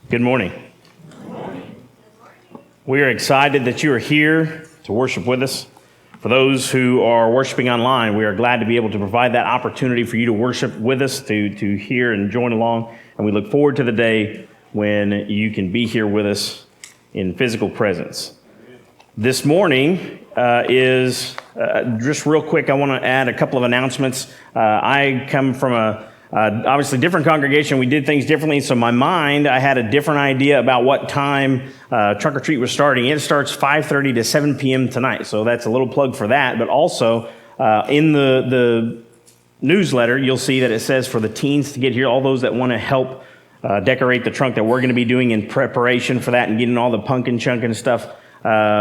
Good morning. We are excited that you are here to worship with us. For those who are worshiping online, we are glad to be able to provide that opportunity for you to worship with us, to hear and join along. And we look forward to the day when you can be here with us in physical presence. This morning is, just real quick, I want to add a couple of announcements. I come from a obviously different congregation. We did things differently. So my mind, I had a different idea about what time Trunk or Treat was starting. It starts 5:30 to 7 p.m. tonight. So that's a little plug for that. But also in the newsletter, you'll see that it says for the teens to get here, all those that want to help decorate the trunk, that we're going to be doing in preparation for that and getting all the pumpkin chunkin stuff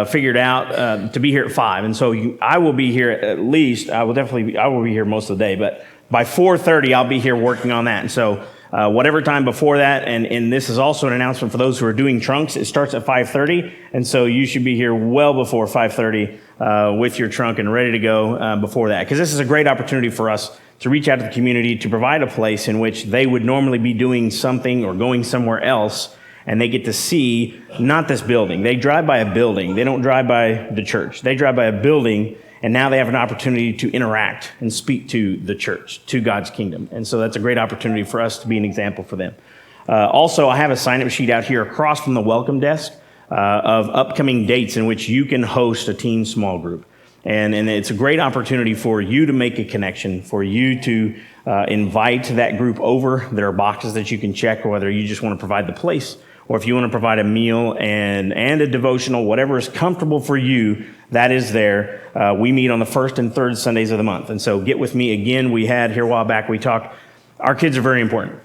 figured out to be here at 5. And so I will be here at least, I will be here most of the day, but by 4:30, I'll be here working on that. And so whatever time before that, and this is also an announcement for those who are doing trunks, it starts at 5:30. And so you should be here well before 5:30 with your trunk and ready to go before that. Because this is a great opportunity for us to reach out to the community, to provide a place in which they would normally be doing something or going somewhere else, and they get to see not this building. They drive by a building. They don't drive by the church. They drive by a building, and now they have an opportunity to interact and speak to the church, to God's kingdom. And so that's a great opportunity for us to be an example for them. Also, I have a sign-up sheet out here across from the welcome desk of upcoming dates in which you can host a teen small group. And it's a great opportunity for you to make a connection, for you to invite that group over. There are boxes that you can check, whether you just want to provide the place, or if you want to provide a meal and a devotional, whatever is comfortable for you, that is there. We meet on the first and third Sundays of the month. And so get with me again. We had here a while back, we talked, our kids are very important.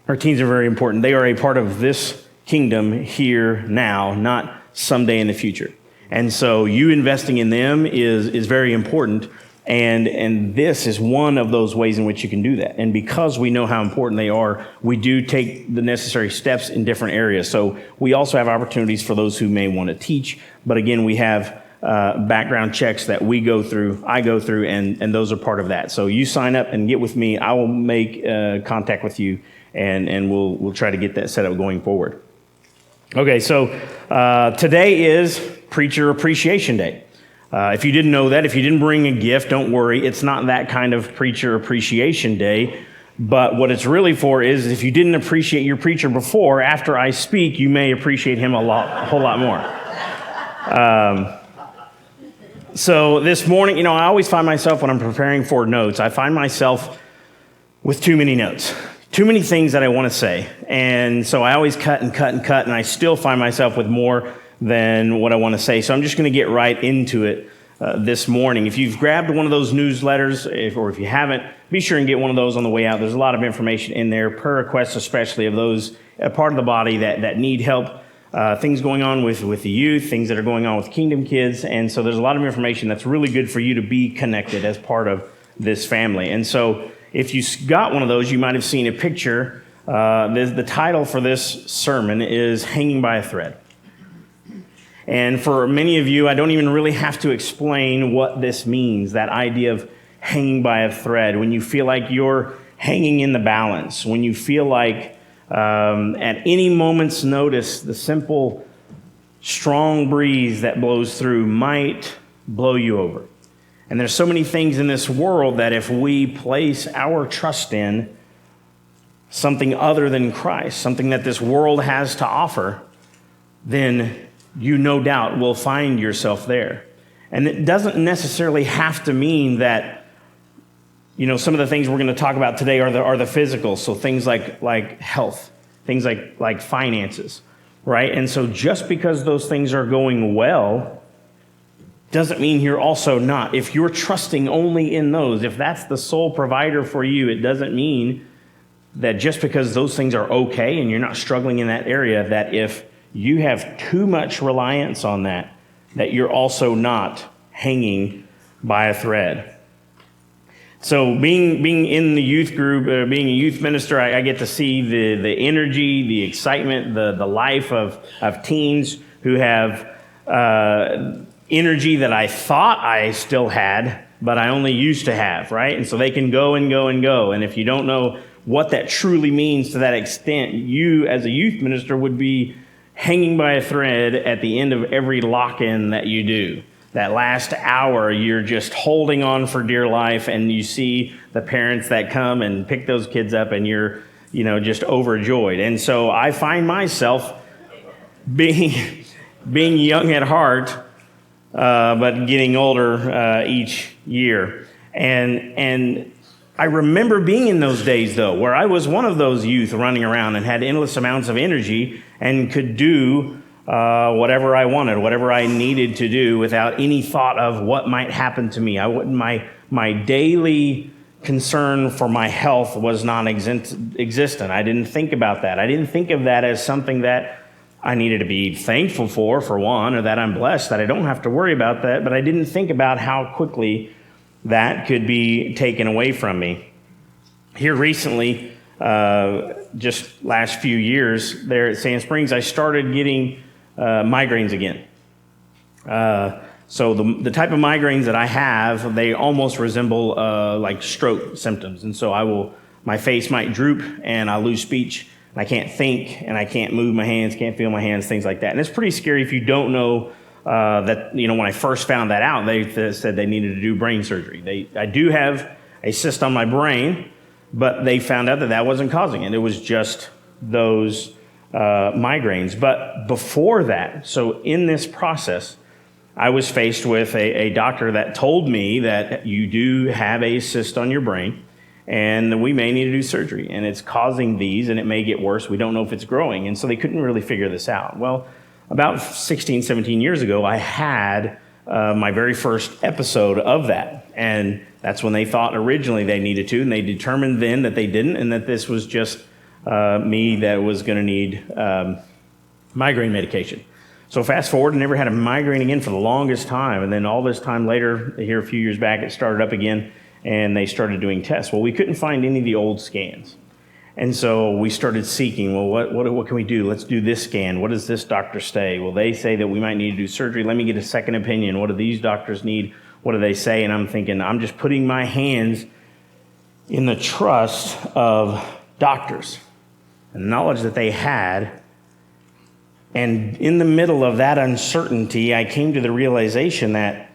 Our teens are very important. They are a part of this kingdom here now, not someday in the future. And so you investing in them is very important. And this is one of those ways in which you can do that. And because we know how important they are, we do take the necessary steps in different areas. So we also have opportunities for those who may want to teach. But again, we have background checks that I go through, and those are part of that. So you sign up and get with me. I will make contact with you, and we'll try to get that set up going forward. Okay, so today is Preacher Appreciation Day. If you didn't know that, if you didn't bring a gift, don't worry. It's not that kind of Preacher Appreciation Day. But what it's really for is if you didn't appreciate your preacher before, after I speak, you may appreciate him a whole lot more. So this morning, I always find myself when I'm preparing for notes, I find myself with too many notes, too many things that I want to say. And so I always cut, and I still find myself with more than what I want to say. So I'm just going to get right into it this morning. If you've grabbed one of those newsletters, or if you haven't, be sure and get one of those on the way out. There's a lot of information in there, prayer requests especially of those part of the body that need help, things going on with the youth, things that are going on with Kingdom Kids. And so there's a lot of information that's really good for you to be connected as part of this family. And so if you got one of those, you might have seen a picture. The title for this sermon is Hanging by a Thread. And for many of you, I don't even really have to explain what this means, that idea of hanging by a thread, when you feel like you're hanging in the balance, when you feel like at any moment's notice, the simple, strong breeze that blows through might blow you over. And there's so many things in this world that if we place our trust in something other than Christ, something that this world has to offer, then you no doubt will find yourself there. And it doesn't necessarily have to mean that, some of the things we're going to talk about today are the physical. So things like health, things like finances, right? And so just because those things are going well doesn't mean you're also not. If you're trusting only in those, if that's the sole provider for you, it doesn't mean that just because those things are okay and you're not struggling in that area, that if you have too much reliance on that you're also not hanging by a thread. So being in the youth group, being a youth minister, I get to see the energy, the excitement, the life of teens who have energy that I thought I still had, but I only used to have, right? And so they can go and go and go. And if you don't know what that truly means to that extent. You, as a youth minister, would be hanging by a thread at the end of every lock-in that you do. That last hour, you're just holding on for dear life, and you see the parents that come and pick those kids up, and you're, just overjoyed. And so I find myself being young at heart, but getting older each year. And I remember being in those days, though, where I was one of those youth running around and had endless amounts of energy and could do whatever I wanted, whatever I needed to do without any thought of what might happen to me. My daily concern for my health was non-existent. I didn't think about that. I didn't think of that as something that I needed to be thankful for one, or that I'm blessed, that I don't have to worry about that, but I didn't think about how quickly that could be taken away from me. Here recently, just last few years there at Sand Springs, I started getting migraines again. So the type of migraines that I have, they almost resemble like stroke symptoms. And so my face might droop and I'll lose speech. And I can't think and I can't move my hands, can't feel my hands, things like that. And it's pretty scary if you don't know that, when I first found that out, they said they needed to do brain surgery. I do have a cyst on my brain, but they found out that wasn't causing it. It was just those migraines. But before that, so in this process, I was faced with a doctor that told me that you do have a cyst on your brain and we may need to do surgery, and it's causing these and it may get worse. We don't know if it's growing. And so they couldn't really figure this out. Well, about 16, 17 years ago, I had my very first episode of that. And that's when they thought originally they needed to, and they determined then that they didn't, and that this was just me that was going to need migraine medication. So fast forward, I never had a migraine again for the longest time. And then all this time later, here a few years back, it started up again, and they started doing tests. Well, we couldn't find any of the old scans. And so we started seeking, well, what can we do? Let's do this scan. What does this doctor say? Well, they say that we might need to do surgery. Let me get a second opinion. What do these doctors need? What do they say? And I'm thinking, I'm just putting my hands in the trust of doctors and the knowledge that they had. And in the middle of that uncertainty, I came to the realization that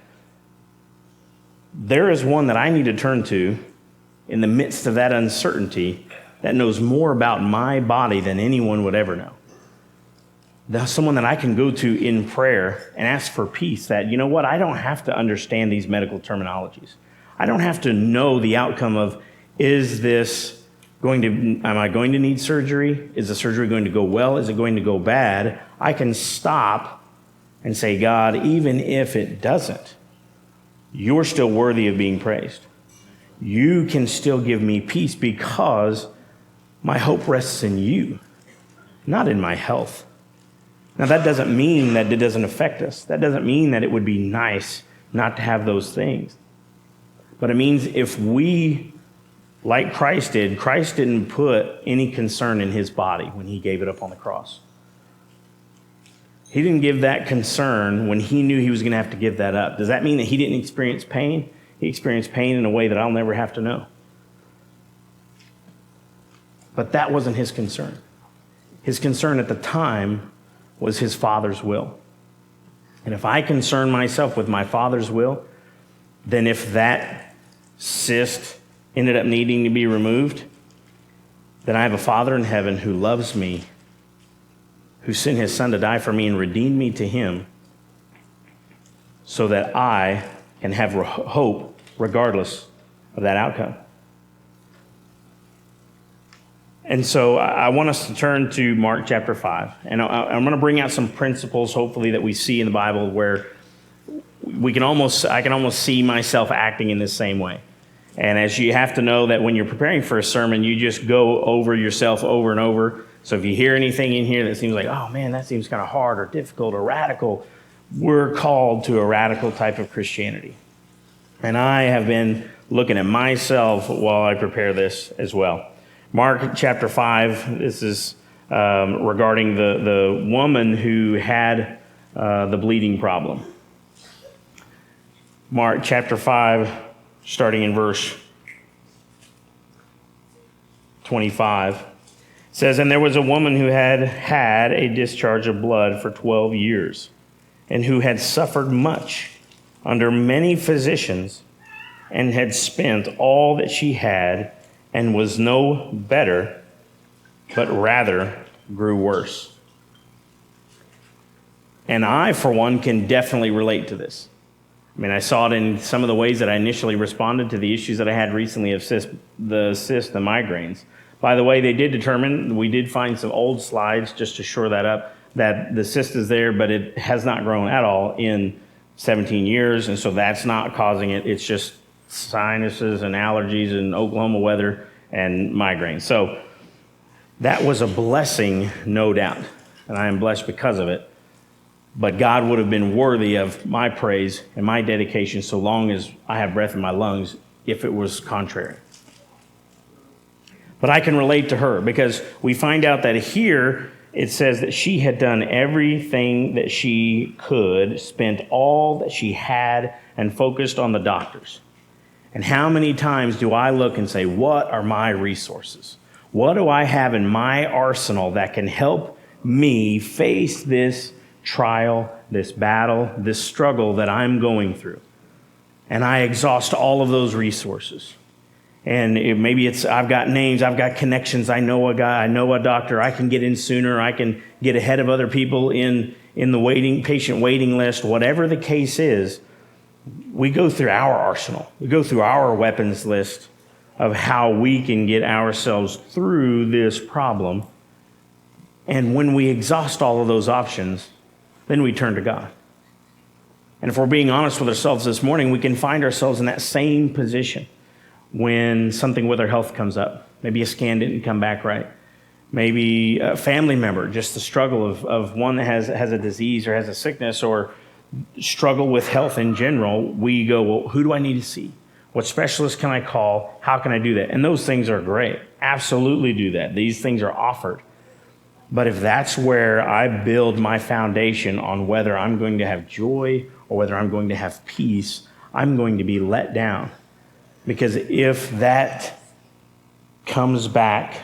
there is one that I need to turn to in the midst of that uncertainty that knows more about my body than anyone would ever know. That's someone that I can go to in prayer and ask for peace, that, I don't have to understand these medical terminologies. I don't have to know the outcome of, am I going to need surgery? Is the surgery going to go well? Is it going to go bad? I can stop and say, God, even if it doesn't, you're still worthy of being praised. You can still give me peace because my hope rests in you, not in my health. Now, that doesn't mean that it doesn't affect us. That doesn't mean that it would be nice not to have those things. But it means if we, like Christ didn't put any concern in his body when he gave it up on the cross. He didn't give that concern when he knew he was going to have to give that up. Does that mean that he didn't experience pain? He experienced pain in a way that I'll never have to know. But that wasn't his concern. His concern at the time was his Father's will. And if I concern myself with my Father's will, then if that cyst ended up needing to be removed, then I have a Father in heaven who loves me, who sent his Son to die for me and redeem me to him so that I can have hope regardless of that outcome. And so I want us to turn to Mark chapter 5. And I'm going to bring out some principles, hopefully, that we see in the Bible where I can almost see myself acting in this same way. And as you have to know that when you're preparing for a sermon, you just go over yourself over and over. So if you hear anything in here that seems like, oh man, that seems kind of hard or difficult or radical, we're called to a radical type of Christianity. And I have been looking at myself while I prepare this as well. Mark chapter 5, this is regarding the woman who had the bleeding problem. Mark chapter 5, starting in verse 25. It says, "And there was a woman who had had a discharge of blood for 12 years, and who had suffered much under many physicians, and had spent all that she had, and was no better, but rather grew worse." And I, for one, can definitely relate to this. I mean, I saw it in some of the ways that I initially responded to the issues that I had recently of the migraines. By the way, they did determine, we did find some old slides just to shore that up, that the cyst is there, but it has not grown at all in 17 years, and so that's not causing it. It's just sinuses and allergies and Oklahoma weather and migraines. So that was a blessing, no doubt, and I am blessed because of it. But God would have been worthy of my praise and my dedication so long as I have breath in my lungs if it was contrary. But I can relate to her because we find out that here it says that she had done everything that she could, spent all that she had, and focused on the doctors. And how many times do I look and say, what are my resources? What do I have in my arsenal that can help me face this trial, this battle, this struggle that I'm going through? And I exhaust all of those resources. And maybe it's, I've got names, I've got connections, I know a guy, I know a doctor, I can get in sooner, I can get ahead of other people in the patient waiting list, whatever the case is. We go through our arsenal. We go through our weapons list of how we can get ourselves through this problem. And when we exhaust all of those options, then we turn to God. And if we're being honest with ourselves this morning, we can find ourselves in that same position when something with our health comes up. Maybe a scan didn't come back right. Maybe a family member, just the struggle of one that has a disease or has a sickness or struggle with health in general. We go, well, who do I need to see? What specialist can I call? How can I do that? And those things are great. Absolutely do that. These things are offered. But if that's where I build my foundation on whether I'm going to have joy or whether I'm going to have peace, I'm going to be let down. Because if that comes back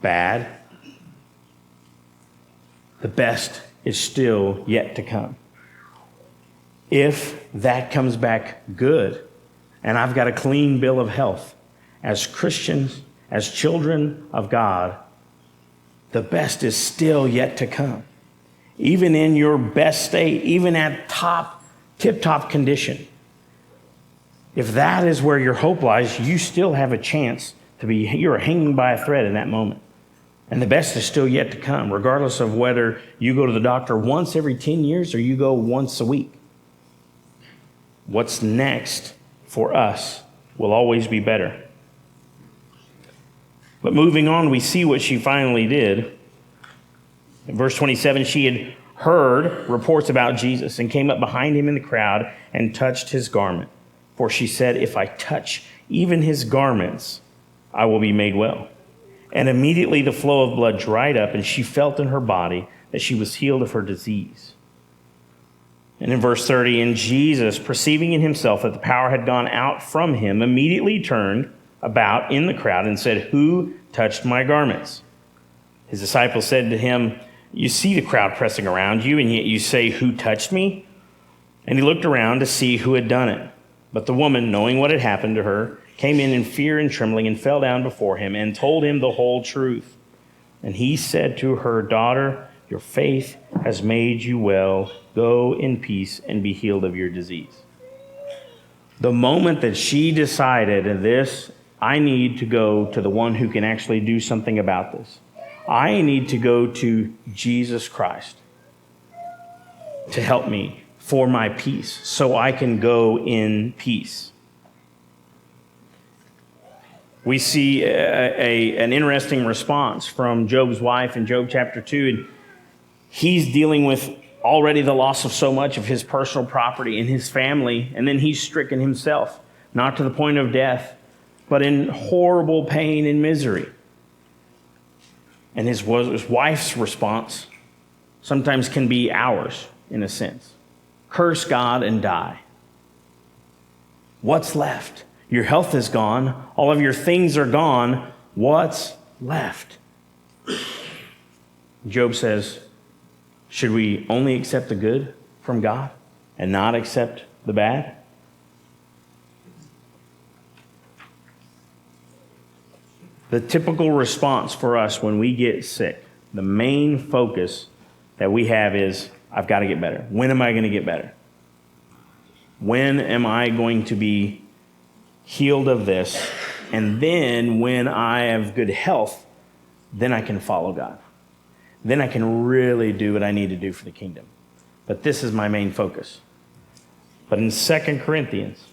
bad, the best is still yet to come. If that comes back good, and I've got a clean bill of health, as Christians, as children of God, the best is still yet to come. Even in your best state, even at tip-top condition, if that is where your hope lies, you still have a chance you're hanging by a thread in that moment. And the best is still yet to come, regardless of whether you go to the doctor once every 10 years or you go once a week. What's next for us will always be better. But moving on, we see what she finally did. In verse 27, she had heard reports about Jesus and came up behind him in the crowd and touched his garment. For she said, if I touch even his garments, I will be made well. And immediately the flow of blood dried up, and she felt in her body that she was healed of her disease. And in verse 30, and Jesus, perceiving in himself that the power had gone out from him, immediately turned about in the crowd and said, who touched my garments? His disciples said to him, you see the crowd pressing around you, and yet you say, who touched me? And he looked around to see who had done it. But the woman, knowing what had happened to her, came in fear and trembling and fell down before him and told him the whole truth. And he said to her, daughter, your faith has made you well. Go in peace and be healed of your disease. The moment that she decided this, I need to go to the one who can actually do something about this. I need to go to Jesus Christ to help me for my peace, so I can go in peace. We see an interesting response from Job's wife in Job chapter 2. And he's dealing with already the loss of so much of his personal property and his family, and then he's stricken himself, not to the point of death, but in horrible pain and misery. And his wife's response sometimes can be ours, in a sense. Curse God and die. What's left? Your health is gone. All of your things are gone. What's left. Job says, should we only accept the good from God and not accept the bad? The typical response for us when we get sick, the main focus that we have is, I've got to get better. When am I going to get better? When am I going to be healed of this? And then when I have good health, then I can follow God. Then I can really do what I need to do for the kingdom. But this is my main focus. But in 2 Corinthians,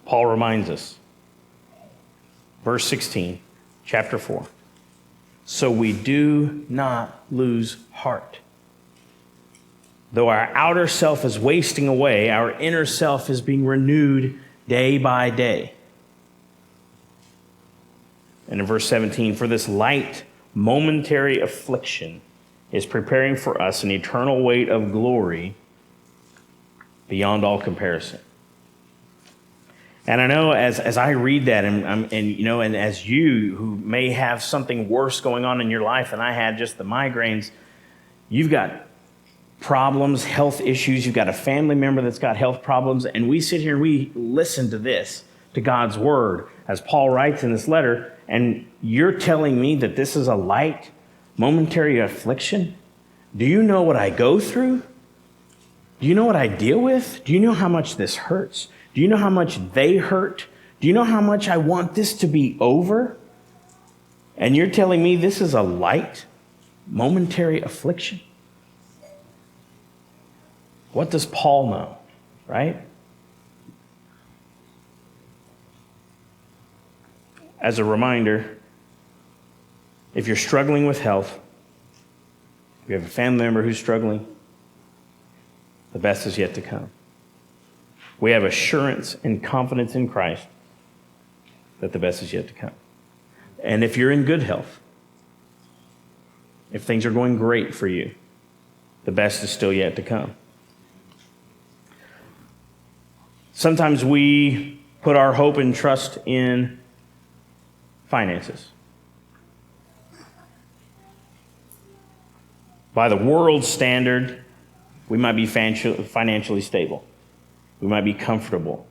Paul reminds us, verse 16, chapter 4. So we do not lose heart. Though our outer self is wasting away, our inner self is being renewed day by day. And in verse 17, for this light, momentary affliction is preparing for us an eternal weight of glory beyond all comparison. And I know as I read that, and as you who may have something worse going on in your life than I had, just the migraines, you've got problems, health issues, you've got a family member that's got health problems, and we sit here and we listen to this, to God's word, as Paul writes in this letter, and you're telling me that this is a light, momentary affliction? Do you know what I go through? Do you know what I deal with? Do you know how much this hurts? Do you know how much they hurt? Do you know how much I want this to be over? And you're telling me this is a light, momentary affliction? What does Paul know, right? As a reminder, if you're struggling with health, if you have a family member who's struggling, the best is yet to come. We have assurance and confidence in Christ that the best is yet to come. And if you're in good health, if things are going great for you, the best is still yet to come. Sometimes we put our hope and trust in finances. By the world's standard, we might be financially stable. We might be comfortable.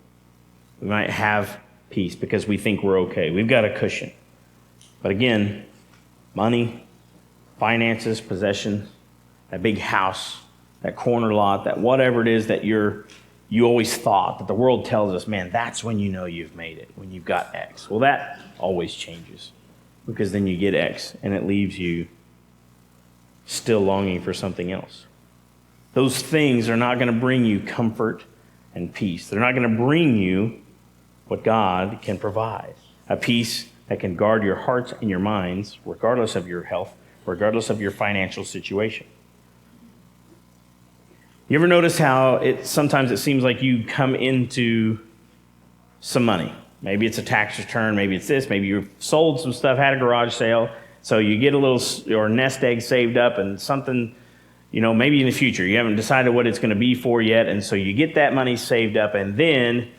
We might have peace because we think we're okay. We've got a cushion. But again, money, finances, possessions, that big house, that corner lot, that whatever it is that you always thought, that the world tells us, man, that's when you know you've made it, when you've got X. Well, that always changes because then you get X and it leaves you still longing for something else. Those things are not going to bring you comfort and peace. They're not going to bring you what God can provide, a peace that can guard your hearts and your minds, regardless of your health, regardless of your financial situation. You ever notice how sometimes it seems like you come into some money? Maybe it's a tax return, maybe it's this, maybe you've sold some stuff, had a garage sale, so you get a little or nest egg saved up and something, maybe in the future, you haven't decided what it's going to be for yet, and so you get that money saved up, and then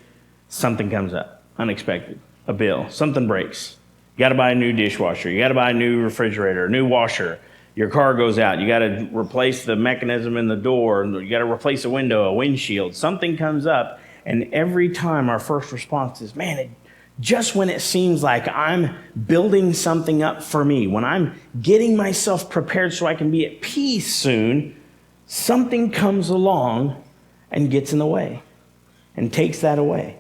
something comes up, unexpected, a bill, something breaks. You got to buy a new dishwasher, you got to buy a new refrigerator, a new washer. Your car goes out, you got to replace the mechanism in the door, you got to replace a window, a windshield. Something comes up, and every time our first response is, man, just when it seems like I'm building something up for me, when I'm getting myself prepared so I can be at peace soon, something comes along and gets in the way and takes that away.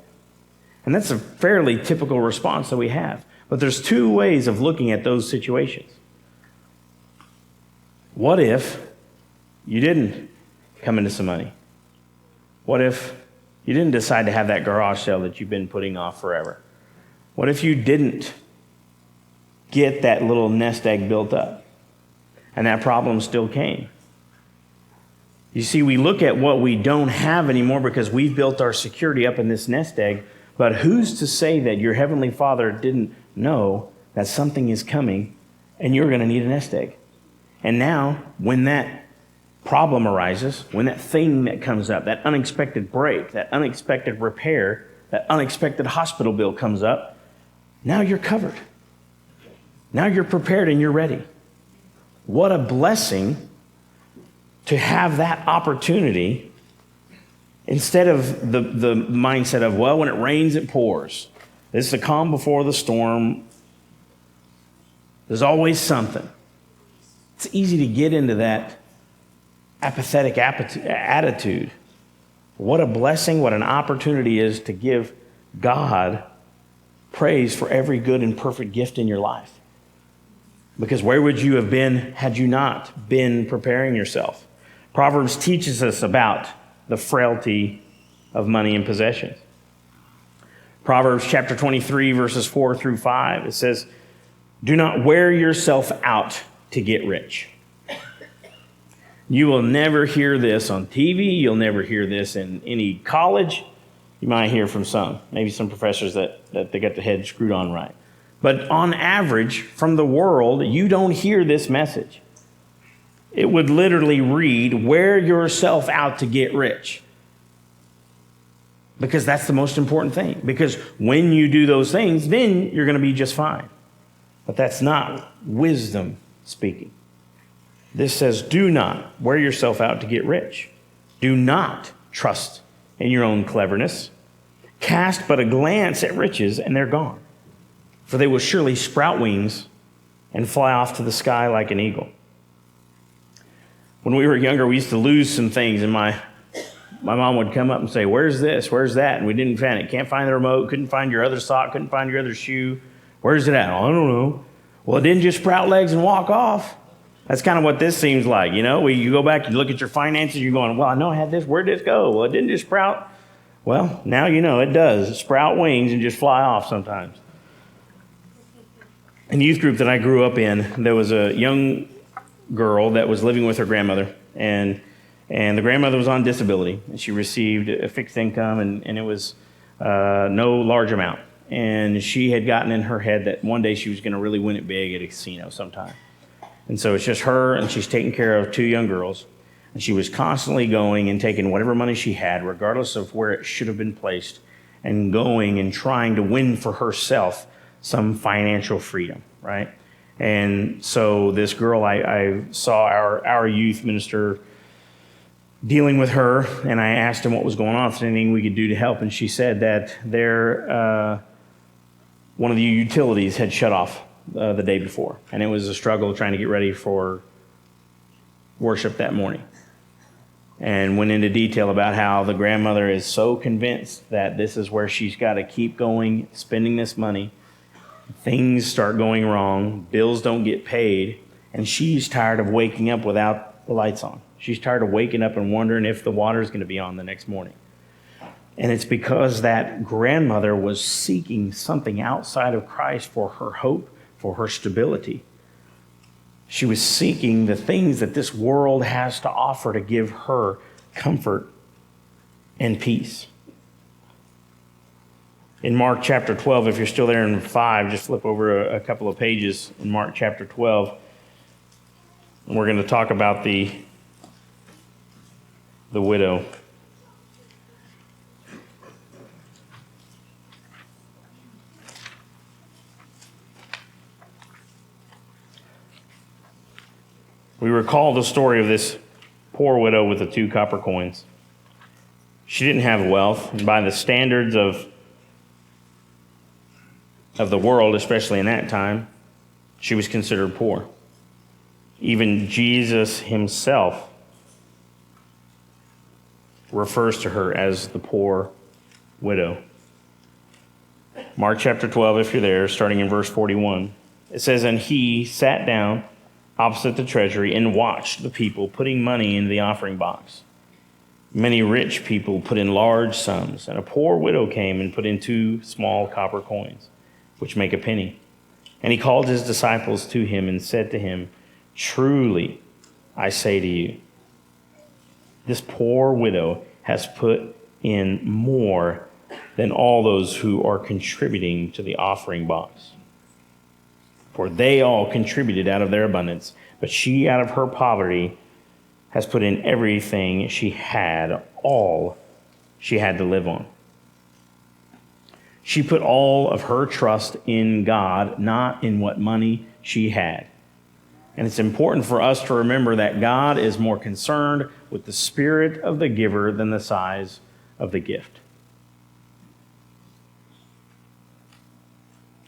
And that's a fairly typical response that we have. But there's two ways of looking at those situations. What if you didn't come into some money? What if you didn't decide to have that garage sale that you've been putting off forever? What if you didn't get that little nest egg built up and that problem still came? You see, we look at what we don't have anymore because we've built our security up in this nest egg, but who's to say that your Heavenly Father didn't know that something is coming and you're going to need a nest egg? And now, when that problem arises, when that thing that comes up, that unexpected break, that unexpected repair, that unexpected hospital bill comes up, now you're covered. Now you're prepared and you're ready. What a blessing to have that opportunity instead of the mindset of, well, when it rains, it pours. It's the calm before the storm. There's always something. It's easy to get into that apathetic attitude. What a blessing, what an opportunity is to give God praise for every good and perfect gift in your life. Because where would you have been had you not been preparing yourself? Proverbs teaches us about the frailty of money and possessions. Proverbs chapter 23, verses 4 through 5, it says, "Do not wear yourself out to get rich." You will never hear this on TV. You'll never hear this in any college. You might hear from some, maybe some professors that they got the head screwed on right. But on average, from the world, you don't hear this message. It would literally read, "Wear yourself out to get rich." Because that's the most important thing. Because when you do those things, then you're going to be just fine. But that's not wisdom speaking. This says, do not wear yourself out to get rich. Do not trust in your own cleverness. Cast but a glance at riches, and they're gone. For they will surely sprout wings and fly off to the sky like an eagle. When we were younger, we used to lose some things, and my mom would come up and say, "Where's this? Where's that?" And we didn't find it. Can't find the remote. Couldn't find your other sock. Couldn't find your other shoe. Where's it at? I don't know. Well, it didn't just sprout legs and walk off. That's kind of what this seems like. You know, you go back and look at your finances. You're going, well, I know I had this. Where'd this go? Well, it didn't just sprout. Well, now you know it does. Sprout wings and just fly off sometimes. In the youth group that I grew up in, there was a young girl that was living with her grandmother, and the grandmother was on disability, and she received a fixed income, and it was no large amount. And she had gotten in her head that one day she was going to really win it big at a casino sometime. And so it's just her, and she's taking care of two young girls. And she was constantly going and taking whatever money she had, regardless of where it should have been placed, and going and trying to win for herself some financial freedom, right? And so this girl, I saw our youth minister dealing with her, and I asked him what was going on, if there's anything we could do to help. And she said that one of the utilities had shut off the day before, and it was a struggle trying to get ready for worship that morning. And went into detail about how the grandmother is so convinced that this is where she's got to keep going, spending this money. Things start going wrong, bills don't get paid, and she's tired of waking up without the lights on. She's tired of waking up and wondering if the water is going to be on the next morning. And it's because that grandmother was seeking something outside of Christ for her hope, for her stability. She was seeking the things that this world has to offer to give her comfort and peace. In Mark chapter 12, if you're still there in 5, just flip over a couple of pages in Mark chapter 12. And we're going to talk about the widow. We recall the story of this poor widow with the 2 copper coins. She didn't have wealth, and by the standards of the world, especially in that time, she was considered poor. Even Jesus himself refers to her as the poor widow. Mark chapter 12, if you're there, starting in verse 41, it says, "And he sat down opposite the treasury and watched the people putting money into the offering box. Many rich people put in large sums, and a poor widow came and put in 2 small copper coins, which make a penny. And he called his disciples to him and said to him, 'Truly, I say to you, this poor widow has put in more than all those who are contributing to the offering box. For they all contributed out of their abundance, but she out of her poverty has put in everything she had, all she had to live on.' She put all of her trust in God, not in what money she had. And it's important for us to remember that God is more concerned with the spirit of the giver than the size of the gift.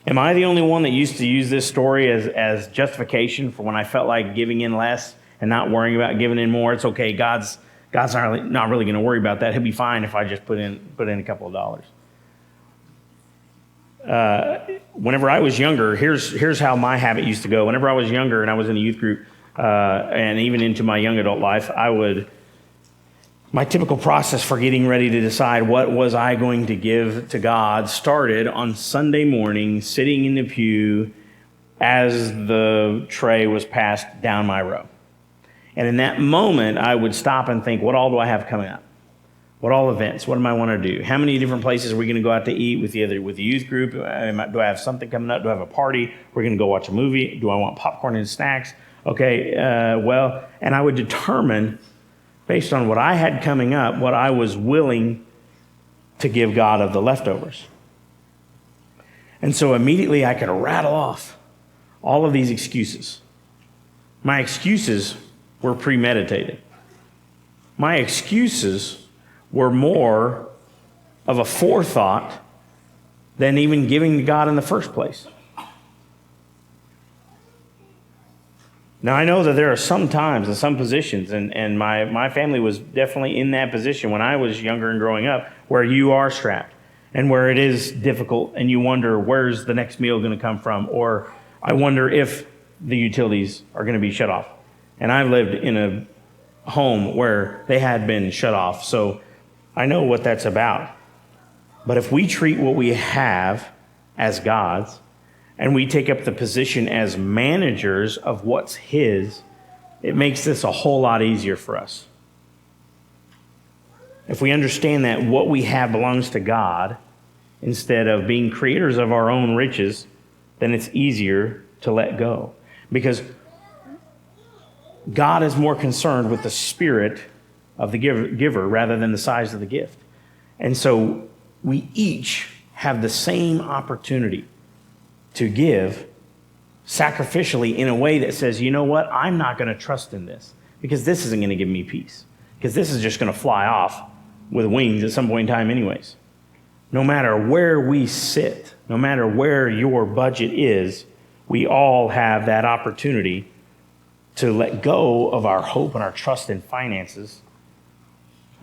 Am I the only one that used to use this story as justification for when I felt like giving in less and not worrying about giving in more? It's okay. God's not really going to worry about that. He'll be fine if I just put in a couple of dollars. Whenever I was younger, here's how my habit used to go. Whenever I was younger and I was in a youth group, and even into my young adult life, my typical process for getting ready to decide what was I going to give to God started on Sunday morning, sitting in the pew as the tray was passed down my row. And in that moment, I would stop and think, what all do I have coming up? What all events? What do I want to do? How many different places are we going to go out to eat with the youth group? Do I have something coming up? Do I have a party? We're going to go watch a movie. Do I want popcorn and snacks? Okay, and I would determine, based on what I had coming up, what I was willing to give God of the leftovers. And so immediately I could rattle off all of these excuses. My excuses were premeditated. My excuses were more of a forethought than even giving to God in the first place. Now, I know that there are some times and some positions, and my family was definitely in that position when I was younger and growing up, where you are strapped and where it is difficult and you wonder, where's the next meal going to come from? Or I wonder if the utilities are going to be shut off. And I've lived in a home where they had been shut off, so I know what that's about. But if we treat what we have as God's, and we take up the position as managers of what's His, it makes this a whole lot easier for us. If we understand that what we have belongs to God, instead of being creators of our own riches, then it's easier to let go. Because God is more concerned with the spirit of the giver rather than the size of the gift. And so we each have the same opportunity to give sacrificially in a way that says, you know what, I'm not going to trust in this because this isn't going to give me peace, because this is just going to fly off with wings at some point in time anyways. No matter where we sit, no matter where your budget is, we all have that opportunity to let go of our hope and our trust in finances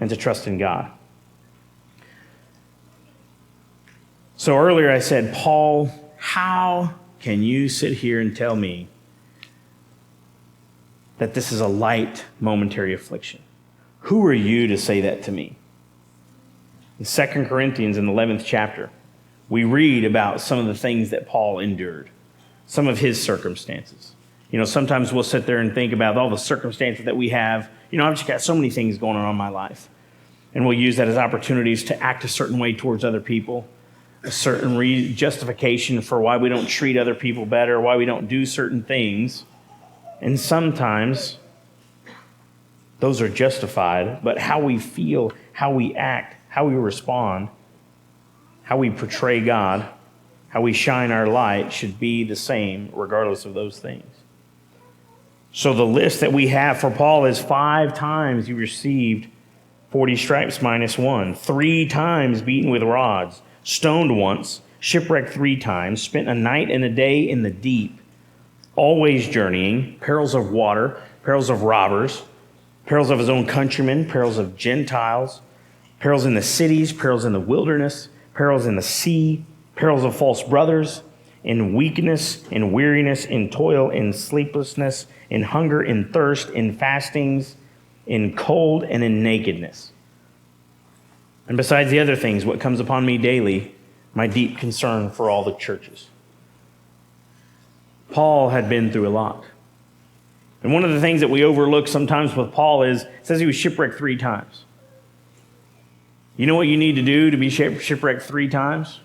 and to trust in God. So earlier I said, Paul, how can you sit here and tell me that this is a light momentary affliction? Who are you to say that to me? In 2 Corinthians in the 11th chapter, we read about some of the things that Paul endured, some of his circumstances. You know, sometimes we'll sit there and think about all the circumstances that we have. You know, I've just got so many things going on in my life. And we'll use that as opportunities to act a certain way towards other people, a certain justification for why we don't treat other people better, why we don't do certain things. And sometimes those are justified, but how we feel, how we act, how we respond, how we portray God, how we shine our light should be the same regardless of those things. So the list that we have for Paul is 5 times he received 40 stripes minus 1, 3 times beaten with rods, stoned once, shipwrecked 3 times, spent a night and a day in the deep, always journeying, perils of water, perils of robbers, perils of his own countrymen, perils of Gentiles, perils in the cities, perils in the wilderness, perils in the sea, perils of false brothers, in weakness, in weariness, in toil, in sleeplessness, in hunger, in thirst, in fastings, in cold, and in nakedness. And besides the other things, what comes upon me daily, my deep concern for all the churches. Paul had been through a lot. And one of the things that we overlook sometimes with Paul is, it says he was shipwrecked 3 times. You know what you need to do to be shipwrecked 3 times?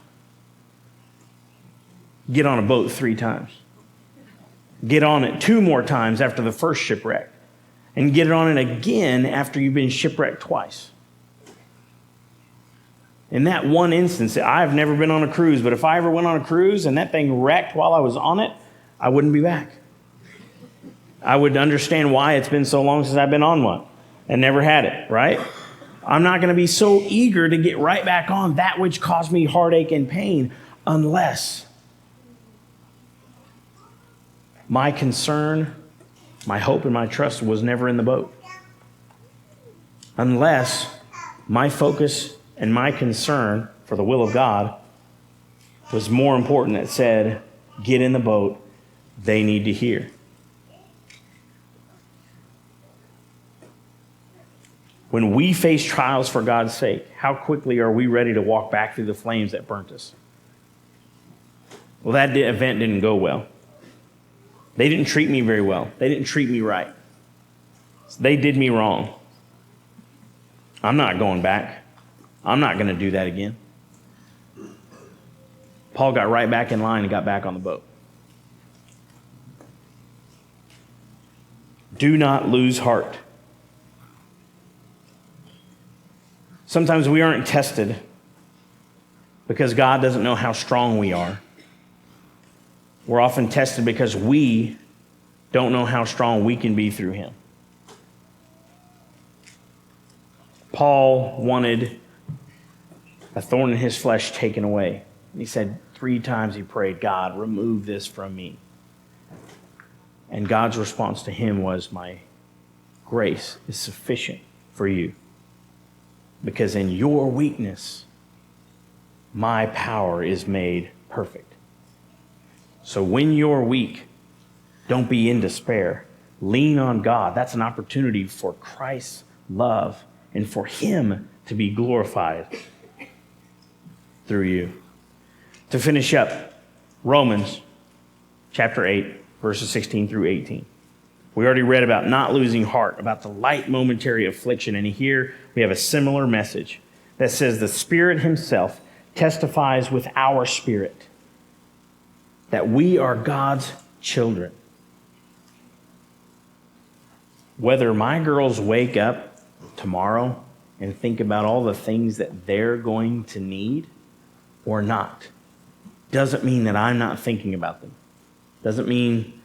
Get on a boat 3 times. Get on it 2 more times after the first shipwreck. And get on it again after you've been shipwrecked twice. In that one instance, I've never been on a cruise, but if I ever went on a cruise and that thing wrecked while I was on it, I wouldn't be back. I would understand why it's been so long since I've been on one and never had it, right? I'm not going to be so eager to get right back on that which caused me heartache and pain unless my concern, my hope, and my trust was never in the boat. Unless my focus and my concern for the will of God was more important that said, get in the boat, they need to hear. When we face trials for God's sake, how quickly are we ready to walk back through the flames that burnt us? Well, that event didn't go well. They didn't treat me very well. They didn't treat me right. They did me wrong. I'm not going back. I'm not going to do that again. Paul got right back in line and got back on the boat. Do not lose heart. Sometimes we aren't tested because God doesn't know how strong we are. We're often tested because we don't know how strong we can be through Him. Paul wanted a thorn in his flesh taken away. He said 3 times he prayed, God, remove this from me. And God's response to him was, my grace is sufficient for you. Because in your weakness, my power is made perfect. So when you're weak, don't be in despair. Lean on God. That's an opportunity for Christ's love and for Him to be glorified through you. To finish up, Romans chapter 8, verses 16 through 18. We already read about not losing heart, about the light momentary affliction, and here we have a similar message that says the Spirit Himself testifies with our spirit that we are God's children. Whether my girls wake up tomorrow and think about all the things that they're going to need or not, doesn't mean that I'm not thinking about them. Doesn't mean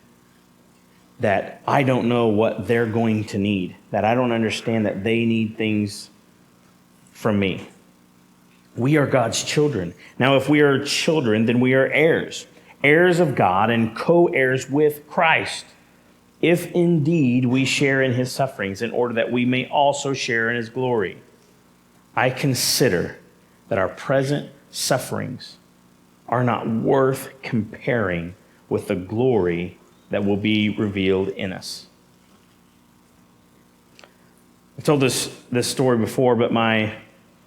that I don't know what they're going to need, that I don't understand that they need things from me. We are God's children. Now, if we are children, then we are heirs, heirs of God and co-heirs with Christ, if indeed we share in His sufferings, in order that we may also share in His glory. I consider that our present sufferings are not worth comparing with the glory that will be revealed in us. I've told this story before, but my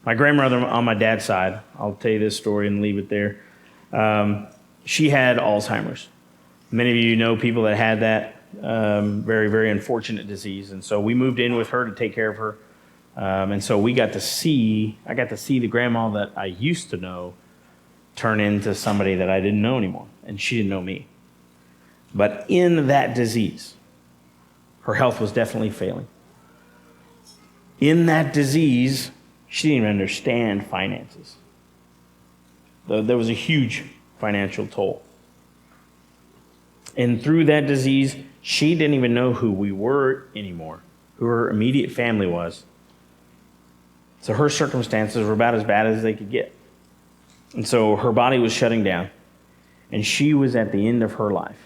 grandmother on my dad's side, I'll tell you this story and leave it there. She had Alzheimer's. Many of you know people that had that very, very unfortunate disease. And so we moved in with her to take care of her. And so I got to see the grandma that I used to know turn into somebody that I didn't know anymore. And she didn't know me. But in that disease, her health was definitely failing. In that disease, she didn't even understand finances. There was a huge financial toll. And through that disease, she didn't even know who we were anymore, who her immediate family was. So her circumstances were about as bad as they could get. And so her body was shutting down, and she was at the end of her life.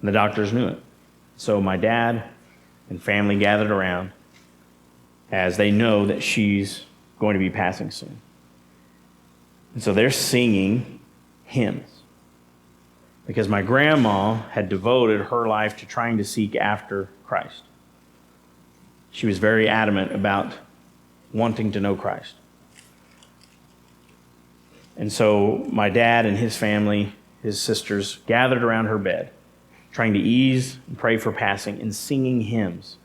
And the doctors knew it. So my dad and family gathered around as they know that she's going to be passing soon. And so they're singing hymns. Because my grandma had devoted her life to trying to seek after Christ. She was very adamant about wanting to know Christ. And so my dad and his family, his sisters, gathered around her bed, trying to ease and pray for passing and singing hymns.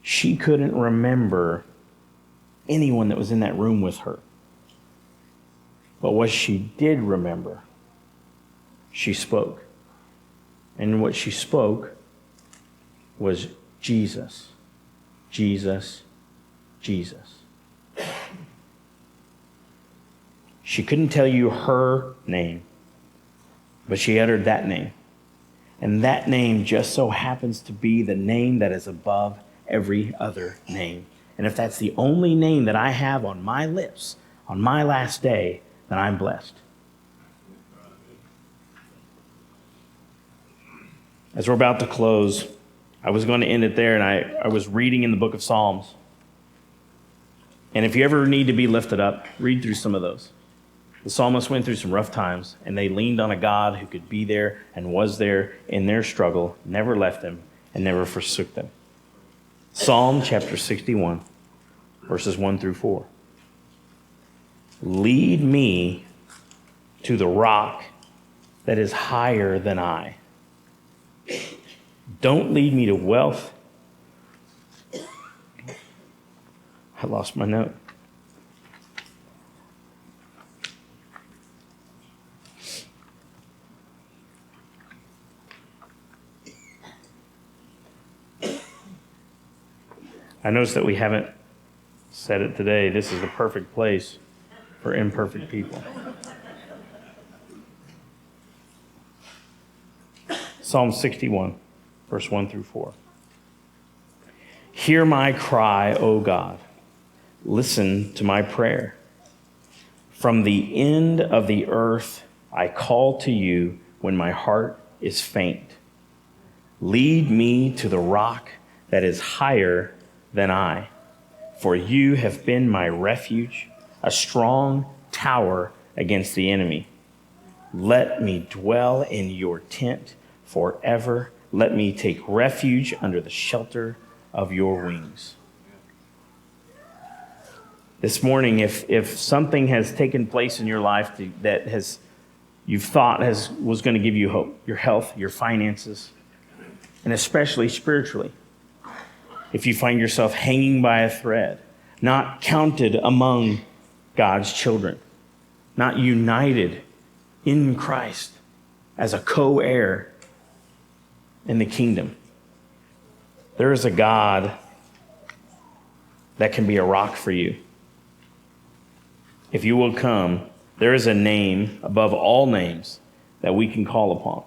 She couldn't remember anyone that was in that room with her. But what she did remember, she spoke. And what she spoke was Jesus, Jesus, Jesus. She couldn't tell you her name, but she uttered that name. And that name just so happens to be the name that is above every other name. And if that's the only name that I have on my lips on my last day, then I'm blessed. As we're about to close, I was going to end it there, and I was reading in the book of Psalms. And if you ever need to be lifted up, read through some of those. The psalmist went through some rough times, and they leaned on a God who could be there and was there in their struggle, never left them, and never forsook them. Psalm chapter 61, verses 1 through 4. Lead me to the rock that is higher than I. Don't lead me to wealth. I lost my note. I noticed that we haven't said it today. This is the perfect place for imperfect people. Psalm 61, verse 1 through 4. Hear my cry, O God. Listen to my prayer. From the end of the earth, I call to you when my heart is faint. Lead me to the rock that is higher than I, for you have been my refuge, a strong tower against the enemy. Let me dwell in your tent forever. Let me take refuge under the shelter of your wings. This morning, if something has taken place in your life that you've thought was going to give you hope, your health, your finances, and especially spiritually, if you find yourself hanging by a thread, not counted among God's children, not united in Christ as a co-heir in the kingdom, there is a God that can be a rock for you. If you will come, there is a name above all names that we can call upon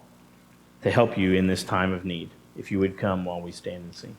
to help you in this time of need. If you would come while we stand and sing.